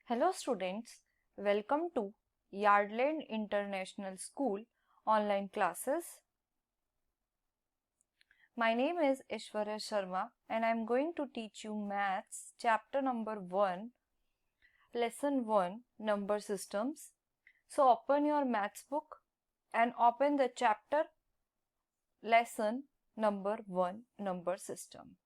Hello students, welcome to Yardland International School online classes. My name is Ishwarya Sharma and I am going to teach you maths chapter number 1, lesson 1, number systems. So open your maths book and open the chapter lesson number 1, number system.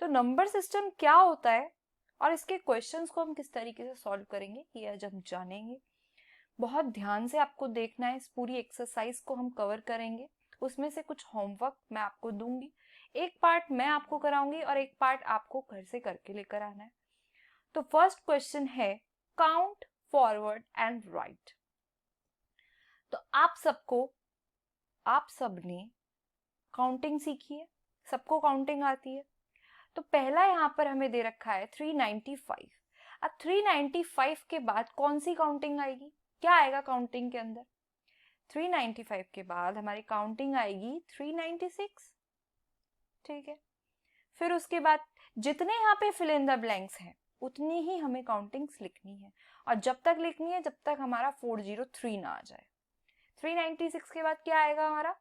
तो number system क्या होता है और इसके questions को हम किस तरीके से सॉल्व करेंगे ये आज हम जानेंगे। बहुत ध्यान से आपको देखना है, इस पूरी एक्सरसाइज को हम कवर करेंगे। उसमें से कुछ होमवर्क मैं आपको दूंगी, एक पार्ट मैं आपको कराऊंगी और एक पार्ट आपको घर से करके लेकर आना है। तो फर्स्ट क्वेश्चन है काउंट फॉरवर्ड एंड राइट। तो आप सबने काउंटिंग सीखी है, सबको काउंटिंग आती है। तो पहला यहाँ पर हमें दे रखा है 395। अब 395 के बाद कौन सी काउंटिंग आएगी, क्या आएगा काउंटिंग के अंदर? 395 के बाद हमारी काउंटिंग आएगी 396। ठीक है, फिर उसके बाद जितने यहाँ पे फिल इन द ब्लैंक्स हैं उतनी ही हमें काउंटिंग्स लिखनी है और जब तक लिखनी है जब तक हमारा 403 ना आ जाए। 396 के बाद क्या आएगा हमारा?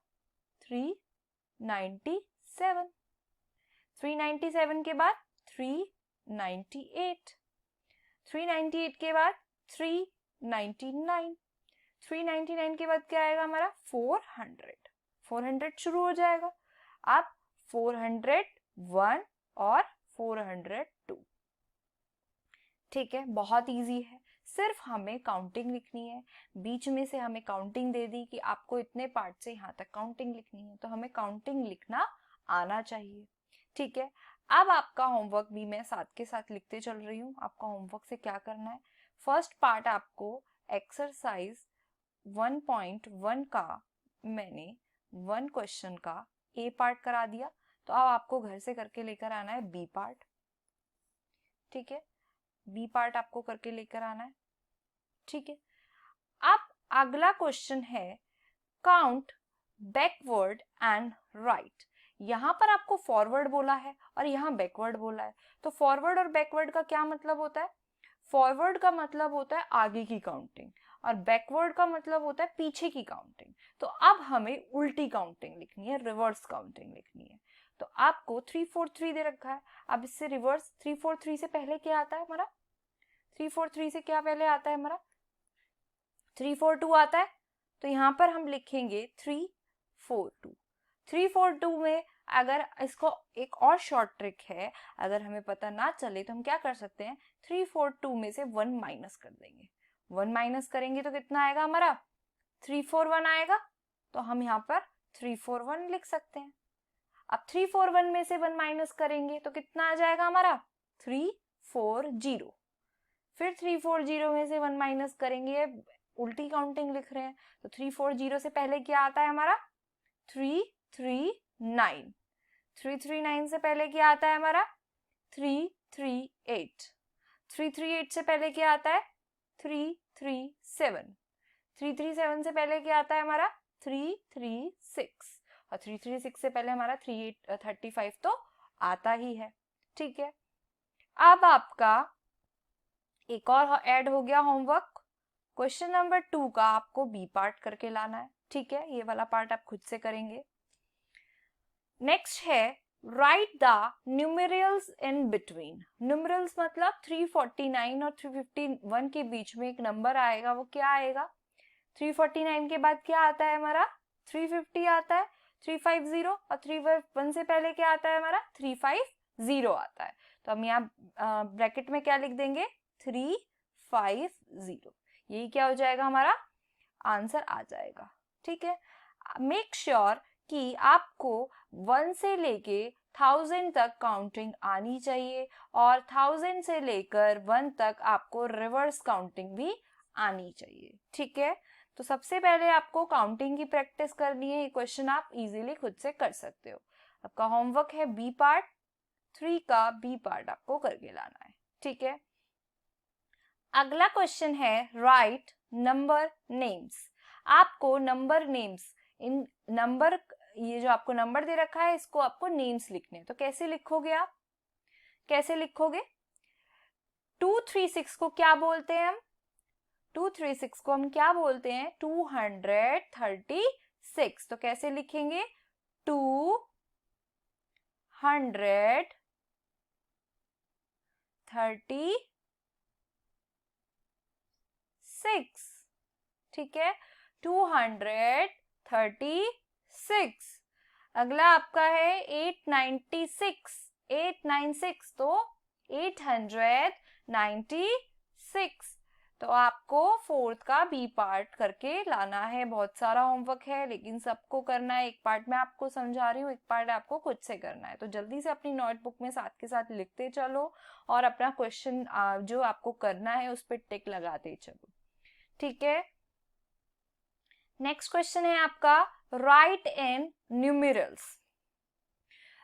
397। 397 के बाद 398, 398 के बाद 399, 399 के बाद क्या आएगा हमारा? 400। 400 शुरू हो जाएगा। अब 401 और 402। ठीक है, बहुत इजी है, सिर्फ हमें काउंटिंग लिखनी है। बीच में से हमें काउंटिंग दे दी कि आपको इतने पार्ट से यहाँ तक काउंटिंग लिखनी है, तो हमें काउंटिंग लिखना आना चाहिए। ठीक है, अब आपका होमवर्क भी मैं साथ के साथ लिखते चल रही हूँ। आपका होमवर्क से क्या करना है, फर्स्ट पार्ट आपको एक्सरसाइज 1.1 का मैंने 1 क्वेश्चन का ए पार्ट करा दिया, तो अब आपको घर से करके लेकर आना है बी पार्ट। ठीक है, बी पार्ट आपको करके लेकर आना है। ठीक है, अब अगला क्वेश्चन है काउंट बैकवर्ड एंड राइट। यहाँ पर आपको फॉरवर्ड बोला है और यहाँ बैकवर्ड बोला है। तो फॉरवर्ड और बैकवर्ड का क्या मतलब होता है? फॉरवर्ड का मतलब होता है आगे की काउंटिंग और बैकवर्ड का मतलब होता है पीछे की काउंटिंग। तो अब हमें उल्टी काउंटिंग लिखनी है, रिवर्स काउंटिंग लिखनी है। तो आपको 343 दे रखा है, अब इससे रिवर्स 343 से पहले क्या आता है हमारा? 343 से क्या पहले आता है हमारा? 342 आता है। तो यहाँ पर हम लिखेंगे 342। 342 में अगर इसको एक और शॉर्ट ट्रिक है, अगर हमें पता ना चले तो हम क्या कर सकते हैं, 342 में से 1 माइनस कर देंगे। 1 माइनस करेंगे तो कितना आएगा हमारा? 341 आएगा। तो हम यहाँ पर 341 लिख सकते हैं। अब 341 में से 1 माइनस करेंगे तो कितना आ जाएगा हमारा? 340। फिर 340 में से 1 माइनस करेंगे, उल्टी काउंटिंग लिख रहे हैं, तो 340 से पहले क्या आता है हमारा? 339। 339 से पहले क्या आता है हमारा? 338। 338 से पहले क्या आता है? 337। 337 से पहले क्या आता है हमारा? 336। और 336 से पहले हमारा 3835 तो आता ही है। ठीक है, अब आपका एक और ऐड हो गया होमवर्क। क्वेश्चन नंबर 2 का आपको बी पार्ट करके लाना है। ठीक है, ये वाला पार्ट आप खुद से करेंगे। नेक्स्ट है राइट द न्यूमेरियल्स इन बिटवीन। न्यूमेरियल्स मतलब 349 और 351 के बीच में एक नंबर आएगा, वो क्या आएगा? 349 के बाद क्या आता है हमारा? 350 आता है, 350 और 351 से पहले क्या आता है हमारा? 350 आता है। तो हम यहाँ ब्रैकेट में क्या लिख देंगे? 350। यही क्या हो जाएगा हमारा? आंसर आ जाएगा। ठीक है, मेक श्योर कि आपको 1 से लेके 1000 तक काउंटिंग आनी चाहिए और 1000 से लेकर 1 तक आपको रिवर्स काउंटिंग भी आनी चाहिए। ठीक है, तो सबसे पहले आपको काउंटिंग की प्रैक्टिस करनी है। ये क्वेश्चन आप इजीली खुद से कर सकते हो। आपका होमवर्क है बी पार्ट, 3 का बी पार्ट आपको करके लाना है। ठीक है, अगला क्वेश्चन है राइट नंबर नेम्स। आपको नंबर नेम्स, इन नंबर, ये जो आपको नंबर दे रखा है इसको आपको नेम्स लिखने हैं। तो कैसे लिखोगे आप? कैसे लिखोगे? 236 को क्या बोलते हैं हम? 236 को हम क्या बोलते हैं? 236। तो कैसे लिखेंगे? 236, ठीक है, 236। अगला आपका है 896, 896, तो 896। तो आपको फोर्थ का बी पार्ट करके लाना है। बहुत सारा होमवर्क है लेकिन सबको करना है। एक पार्ट मैं आपको समझा रही हूँ, एक पार्ट आपको खुद से करना है। तो जल्दी से अपनी नोटबुक में साथ के साथ लिखते चलो और अपना क्वेश्चन जो आपको करना है उस पर टिक लगाते चलो, ठीक है। नेक्स्ट क्वेश्चन है आपका, राइट इन न्यूमेरल्स।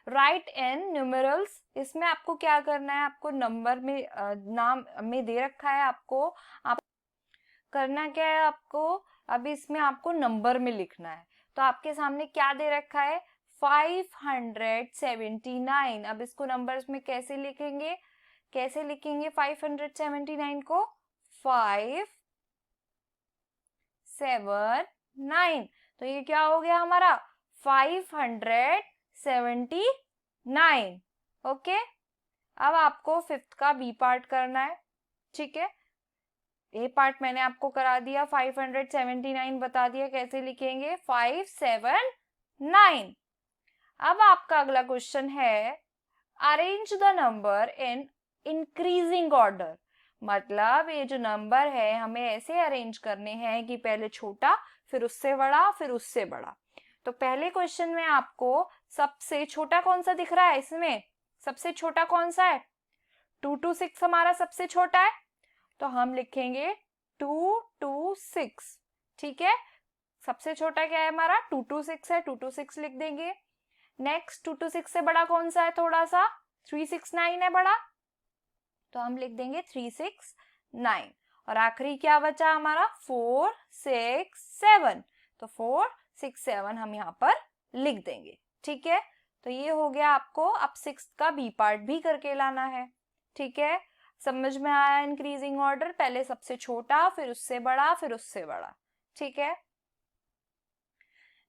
राइट इन न्यूमेरल्स, इसमें आपको क्या करना है? आपको नंबर में नाम में दे रखा है, आपको आप करना क्या है आपको? अभी इसमें आपको नंबर में लिखना है। तो आपके सामने क्या दे रखा है? 579। अब इसको नंबर्स में कैसे लिखेंगे? कैसे लिखेंगे 579 को? 579। तो ये क्या हो गया हमारा? 579। ओके, अब आपको फिफ्थ का बी पार्ट करना है, ठीक है। ए पार्ट मैंने आपको करा दिया, 579 बता दिया कैसे लिखेंगे, 579। अब आपका अगला क्वेश्चन है, arrange the number in increasing order. मतलब ये जो नंबर है हमें ऐसे अरेंज करने हैं कि पहले छोटा, फिर उससे बड़ा, फिर उससे बड़ा। तो पहले क्वेश्चन में आपको सबसे छोटा कौन सा दिख रहा है? इसमें सबसे छोटा कौन सा है? 226 हमारा सबसे छोटा है, तो हम लिखेंगे 226, ठीक है। सबसे छोटा क्या है हमारा? 226 है, 226 लिख देंगे। नेक्स्ट 226 से बड़ा कौन सा है? थोड़ा सा 369 है बड़ा, तो हम लिख देंगे 369। और आखिरी क्या बचा हमारा? 467, तो 467 हम यहाँ पर लिख देंगे, ठीक है। तो ये हो गया आपको। अब सिक्स्थ का बी पार्ट भी करके लाना है, ठीक है। समझ में आया? इंक्रीजिंग ऑर्डर, पहले सबसे छोटा, फिर उससे बड़ा, फिर उससे बड़ा, ठीक है।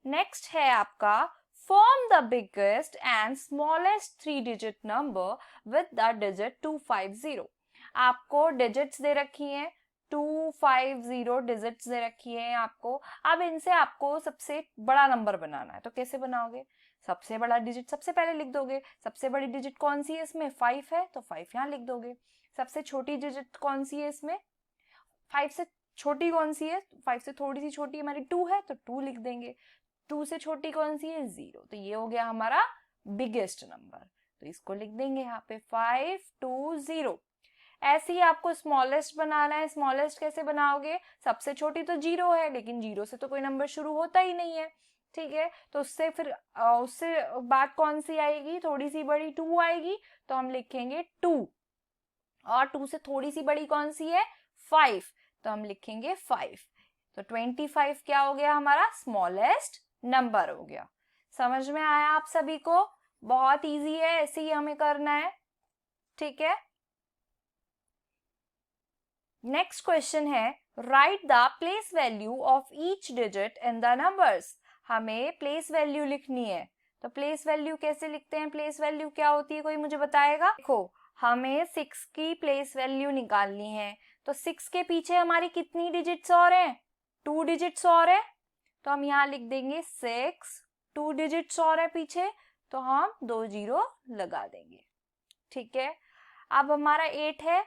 नेक्स्ट है आपका, form the biggest and smallest 3 digit number with the digit 250। आपको डिजिट्स दे रखी हैं, 250 डिजिट्स दे रखी है आपको। अब इनसे आपको सबसे बड़ा नंबर बनाना है, तो कैसे बनाओगे? सबसे बड़ा डिजिट सबसे पहले लिख दोगे। सबसे बड़ी डिजिट कौन सी है इसमें? 5 है, तो 5 यहाँ लिख दोगे। सबसे छोटी डिजिट कौन सी है इसमें? 5 से छोटी कौन सी है? 5 से थोड़ी सी छोटी हमारी 2 है, तो 2 लिख देंगे। 2 से छोटी कौन सी है? 0। तो ये हो गया हमारा बिगेस्ट नंबर, तो इसको लिख देंगे यहाँ पे 520। ऐसे ही आपको स्मॉलेस्ट बनाना है। स्मॉलेस्ट कैसे बनाओगे? सबसे छोटी तो 0 है, लेकिन 0 से तो कोई नंबर शुरू होता ही नहीं है, ठीक है। तो उससे फिर उससे बात कौन सी आएगी? थोड़ी सी बड़ी 2 आएगी, तो हम लिखेंगे 2। और 2 से थोड़ी सी बड़ी कौन सी है? 5, तो हम लिखेंगे 5। तो 25 क्या हो गया हमारा? स्मॉलेस्ट नंबर हो गया। समझ में आया आप सभी को? बहुत इजी है, ऐसे ही हमें करना है, ठीक है। नेक्स्ट क्वेश्चन है, right the place value of each digit in the numbers. हमें प्लेस वैल्यू लिखनी है। तो प्लेस वैल्यू कैसे लिखते हैं? प्लेस वैल्यू क्या होती है, कोई मुझे बताएगा? देखो, हमें 6 की प्लेस वैल्यू निकालनी है। तो 6 के पीछे हमारी कितनी डिजिट्स और हैं? 2 डिजिट्स और है, तो हम यहाँ लिख देंगे 6। 2 डिजिट्स और है पीछे, तो हम 2 0 लगा देंगे, ठीक है। अब हमारा 8 है,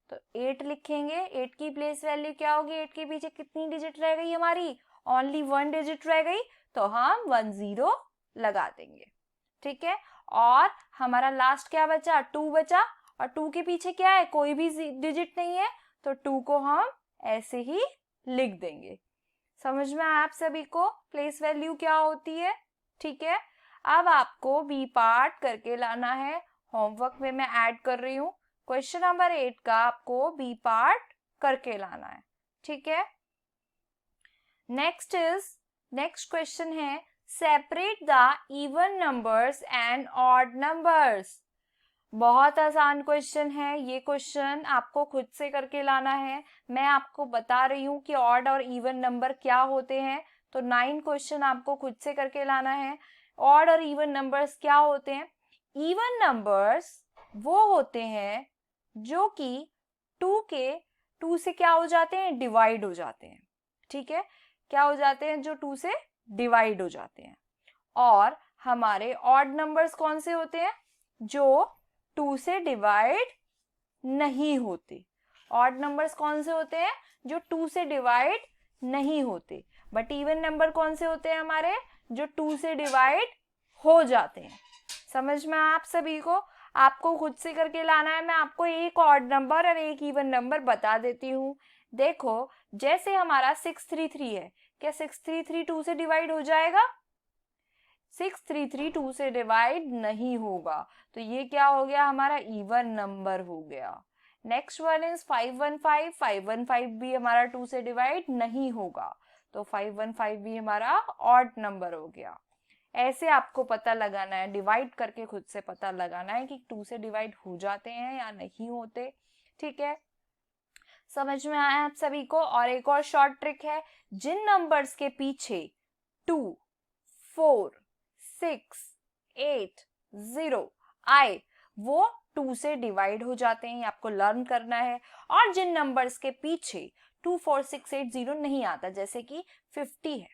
तो 8 लिखेंगे। 8 की प्लेस वैल्यू क्या होगी? 8 के पीछे कितनी डिजिट रह गई हमारी? ओनली 1 डिजिट रह गई, तो हम 1 0 लगा देंगे, ठीक है। और हमारा लास्ट क्या बचा? 2 बचा, और 2 के पीछे क्या है? कोई भी डिजिट नहीं है, तो 2 को हम ऐसे ही लिख देंगे। समझ में आया आप सभी को प्लेस वैल्यू क्या होती है, ठीक है। अब आपको बी पार्ट करके लाना है। होमवर्क में मैं ऐड कर रही हूँ, क्वेश्चन नंबर 8 का आपको बी पार्ट करके लाना है, ठीक है। नेक्स्ट क्वेश्चन है, separate the even numbers and odd numbers. बहुत आसान क्वेश्चन है ये क्वेश्चन, आपको खुद से करके लाना है। मैं आपको बता रही हूँ कि ऑड और इवन नंबर क्या होते हैं, तो 9 क्वेश्चन आपको खुद से करके लाना है। ऑड और इवन नंबर्स क्या होते हैं? इवन नंबर्स वो होते हैं जो कि 2 से क्या हो जाते हैं? डिवाइड हो जाते हैं। ठीक है, क्या हो जाते हैं? जो 2 से डिवाइड हो जाते हैं। और हमारे ऑड नंबर्स कौन से होते हैं? जो 2 से डिवाइड नहीं होते। ऑड नंबर्स कौन से होते हैं? जो 2 से डिवाइड नहीं होते। बट इवन नंबर कौन से होते हैं हमारे? जो 2 से डिवाइड हो जाते हैं। समझ में आप सभी को? आपको खुद से करके लाना है। मैं आपको एक ऑड नंबर और एक इवन नंबर बता देती हूँ। देखो, जैसे हमारा 633 है, क्या 633 2 से डिवाइड हो जाएगा? 633 2 से डिवाइड नहीं होगा, तो ये क्या हो गया? हमारा इवन नंबर हो गया। Next one is 515। 515 भी हमारा 2 से डिवाइड नहीं होगा, तो 515 भी हमारा ऑड नंबर हो गया। ऐसे आपको पता लगाना है, डिवाइड करके खुद से पता लगाना है कि 2 से डिवाइड हो जाते हैं या नहीं होते। ठीक है, समझ में आया आप सभी को? और एक और शॉर्ट ट्रिक है, जिन नंबर्स के पीछे 2, 4, 6, 8, 0 आए वो 2 से डिवाइड हो जाते हैं, आपको लर्न करना है। और जिन नंबर्स के पीछे 2, 4, 6, 8, 0 नहीं आता, जैसे कि 50 है,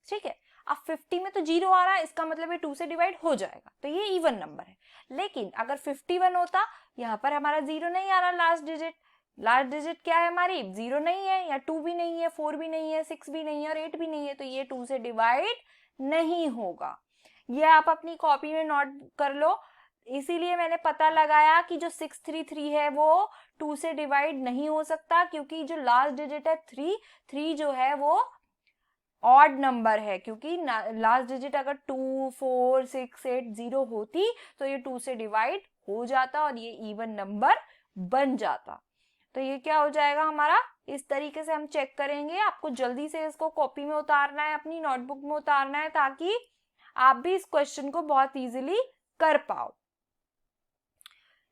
ठीक है, अब 50 में तो 0 आ रहा है, इसका मतलब ये 2 से डिवाइड हो जाएगा, तो ये इवन नंबर है। लेकिन अगर 51 होता, यहाँ पर हमारा 0 नहीं आ रहा, लास्ट डिजिट क्या है हमारी? 0 नहीं है, या 2 भी नहीं है, 4 भी नहीं है, 6 भी नहीं है और 8 भी नहीं है, तो ये 2 से डिवाइड नहीं होगा। ये आप अपनी कॉपी में नोट कर लो। इसीलिए मैंने पता लगाया कि जो 633 है वो 2 से डिवाइड नहीं हो सकता, क्योंकि जो लास्ट डिजिट है 3 जो है वो ऑड नंबर है, क्योंकि लास्ट डिजिट अगर 2, 4, 6, 8, 0 होती तो ये 2 से डिवाइड हो जाता और ये इवन नंबर बन जाता। तो ये क्या हो जाएगा हमारा? इस तरीके से हम चेक करेंगे। आपको जल्दी से इसको कॉपी में उतारना है, अपनी नोटबुक में उतारना है, ताकि आप भी इस क्वेश्चन को बहुत इजीली कर पाओ।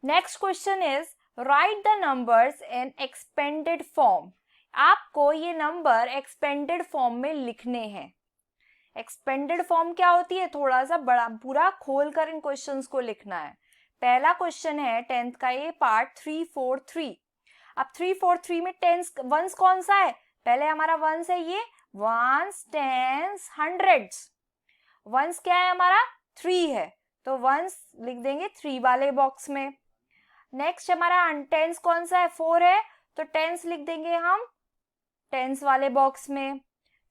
Next question is right the numbers in expanded form. आपको ये नंबर एक्सपेंडेड फॉर्म में लिखने हैं। एक्सपेंडेड फॉर्म क्या होती है? थोड़ा सा बड़ा पूरा खोलकर इन क्वेश्चंस को लिखना है। पहला क्वेश्चन है 10th का ये पार्ट 343। अब 343 में टेंस वंस कौन सा है? पहले हमारा वंस है ये, वंस, टेंस, हंड्रेड्स। वंस क्या है हमारा? 3 है, तो वंस लिख देंगे 3 वाले बॉक्स में। नेक्स्ट हमारा टेंस कौन सा है? 4 है, तो टेंस लिख देंगे हम टेंस वाले बॉक्स में।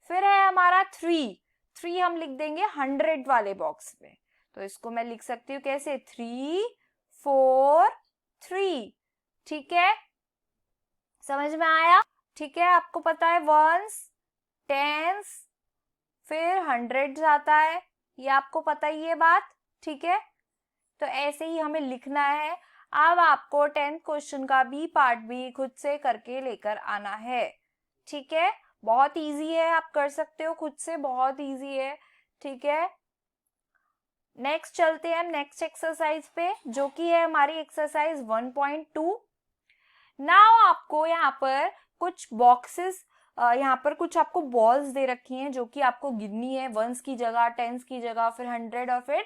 फिर है हमारा 3 हम लिख देंगे 100 वाले बॉक्स में। तो इसको मैं लिख सकती हूँ कैसे? 3, 4, 3। ठीक है, समझ में आया? ठीक है, आपको पता है वंस, टेंस, फिर हंड्रेड्स आता है, ये आपको पता ही है बात। ठीक है, तो ऐसे ही हमें लिखना है। अब आपको 10th क्वेश्चन का बी पार्ट भी खुद से करके लेकर आना है। ठीक है, बहुत इजी है, आप कर सकते हो खुद से, बहुत इजी है। ठीक है, नेक्स्ट चलते हैं हम नेक्स्ट एक्सरसाइज पे, जो कि है हमारी एक्सरसाइज 1.2। नाउ आपको यहाँ पर कुछ बॉक्सेस, यहाँ पर कुछ आपको बॉल्स दे रखी हैं जो कि आपको गिननी है, वंस की जगह, टेंस की जगह, फिर 100 और फिर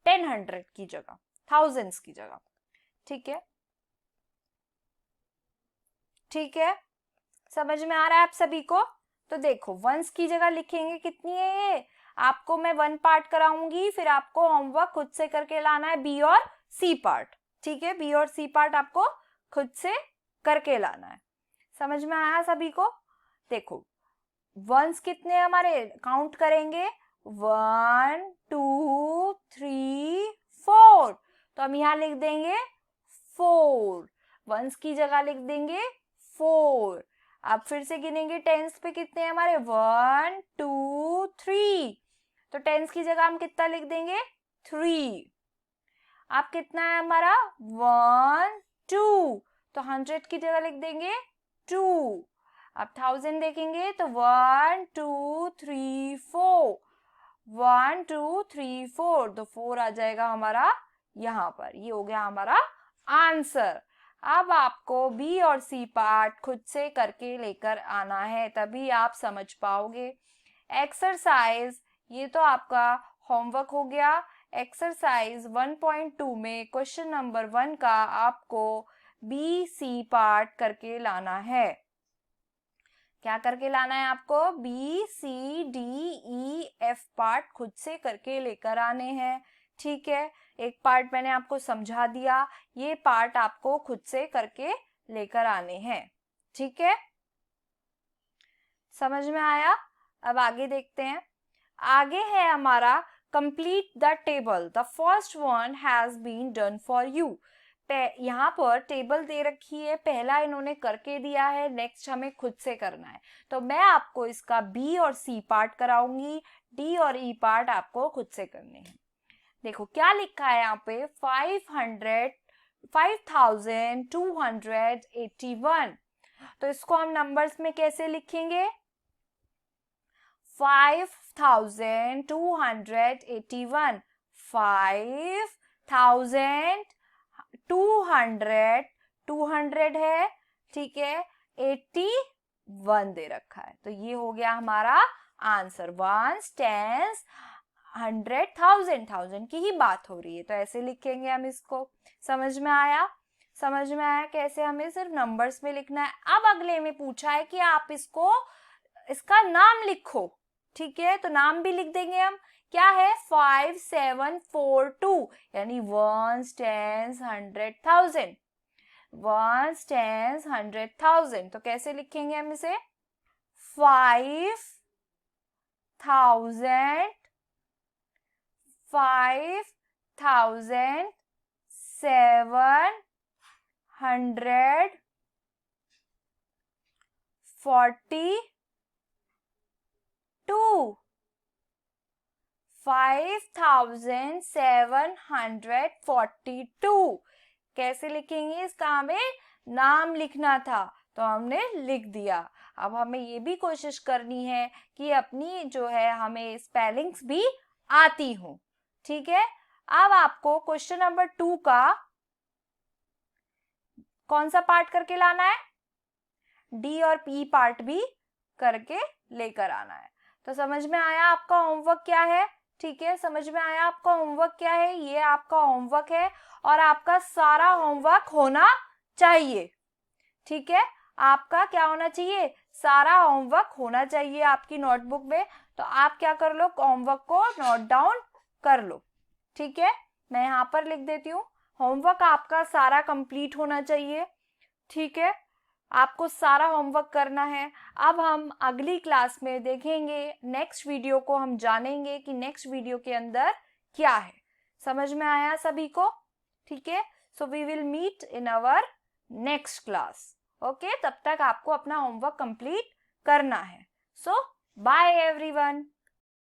10 की जगह, थाउजेंड्स की जगह। ठीक है, ठीक है, समझ में आ रहा है आप सभी को? तो देखो, वंस की जगह लिखेंगे कितनी है ये, आपको मैं 1 पार्ट कराऊंगी, फिर आपको होमवर्क खुद से करके लाना है बी और सी पार्ट। ठीक है, बी और सी पार्ट आपको खुद से करके लाना है। समझ में आया सभी को? देखो, वंस कितने हमारे, काउंट करेंगे, 1, 2, 3, 4, तो हम यहाँ लिख देंगे 4, वंस की जगह लिख देंगे 4। अब फिर से गिनेंगे टेंस पे कितने हैं हमारे, 1, 2, 3, तो टेंस की जगह हम कितना लिख देंगे, 3। अब कितना है हमारा, 1, 2, तो 100 की जगह लिख देंगे 2। अब 1000 देखेंगे तो 1, 2, 3, 4, 1, 2, 3, 4, तो 4 आ जाएगा हमारा यहाँ पर। ये हो गया हमारा आंसर। अब आपको बी और सी पार्ट खुद से करके लेकर आना है, तभी आप समझ पाओगे। एक्सरसाइज, ये तो आपका होमवर्क हो गया। एक्सरसाइज 1.2 में क्वेश्चन नंबर 1 का आपको बी सी पार्ट करके लाना है। क्या करके लाना है आपको? B C D E F part खुद से करके लेकर आने हैं। ठीक है, एक पार्ट मैंने आपको समझा दिया, ये पार्ट आपको खुद से करके लेकर आने हैं। ठीक है, समझ में आया? अब आगे देखते हैं। आगे है हमारा complete the table, the first one has been done for you. यहाँ पर टेबल दे रखी है, पहला इन्होंने करके दिया है, नेक्स्ट हमें खुद से करना है। तो मैं आपको इसका बी और सी पार्ट कराऊंगी, डी और ई पार्ट आपको खुद से करने हैं। देखो क्या लिखा है यहाँ पे, 5281। तो इसको हम नंबर्स में कैसे लिखेंगे? 5281, 5200 है, ठीक है, 81 दे रखा है, तो ये हो गया हमारा आंसर। 1 10 100 1000, 1000 की ही बात हो रही है, तो ऐसे लिखेंगे हम इसको। समझ में आया? समझ में आया कैसे हमें सिर्फ नंबर्स में लिखना है। अब अगले में पूछा है कि आप इसको, इसका नाम लिखो। ठीक है, तो नाम भी लिख देंगे हम। क्या है? 5742, यानी 1 10 100 1000, 1 10 100 1000। तो कैसे लिखेंगे हम इसे? 5000 5742, 5742। कैसे लिखेंगे? इसका हमें नाम लिखना था, तो हमने लिख दिया। अब हमें ये भी कोशिश करनी है कि अपनी जो है हमें स्पेलिंग्स भी आती हो। ठीक है, अब आपको क्वेश्चन नंबर 2 का कौन सा पार्ट करके लाना है? डी और पी पार्ट भी करके लेकर आना है। तो समझ में आया आपका होमवर्क क्या है? ठीक है, समझ में आया आपका होमवर्क क्या है? ये आपका होमवर्क है और आपका सारा होमवर्क होना चाहिए। ठीक है, आपका क्या होना चाहिए? सारा होमवर्क होना चाहिए आपकी नोटबुक में। तो आप क्या कर लो, होमवर्क को नोट डाउन कर लो। ठीक है, मैं यहाँ पर लिख देती हूँ, होमवर्क आपका सारा कंप्लीट होना चाहिए। ठीक है, आपको सारा होमवर्क करना है। अब हम अगली क्लास में देखेंगे, नेक्स्ट वीडियो को हम जानेंगे कि नेक्स्ट वीडियो के अंदर क्या है। समझ में आया सभी को? ठीक है, so we will meet in our next class. Okay, तब तक आपको अपना होमवर्क कंप्लीट करना है। So bye everyone.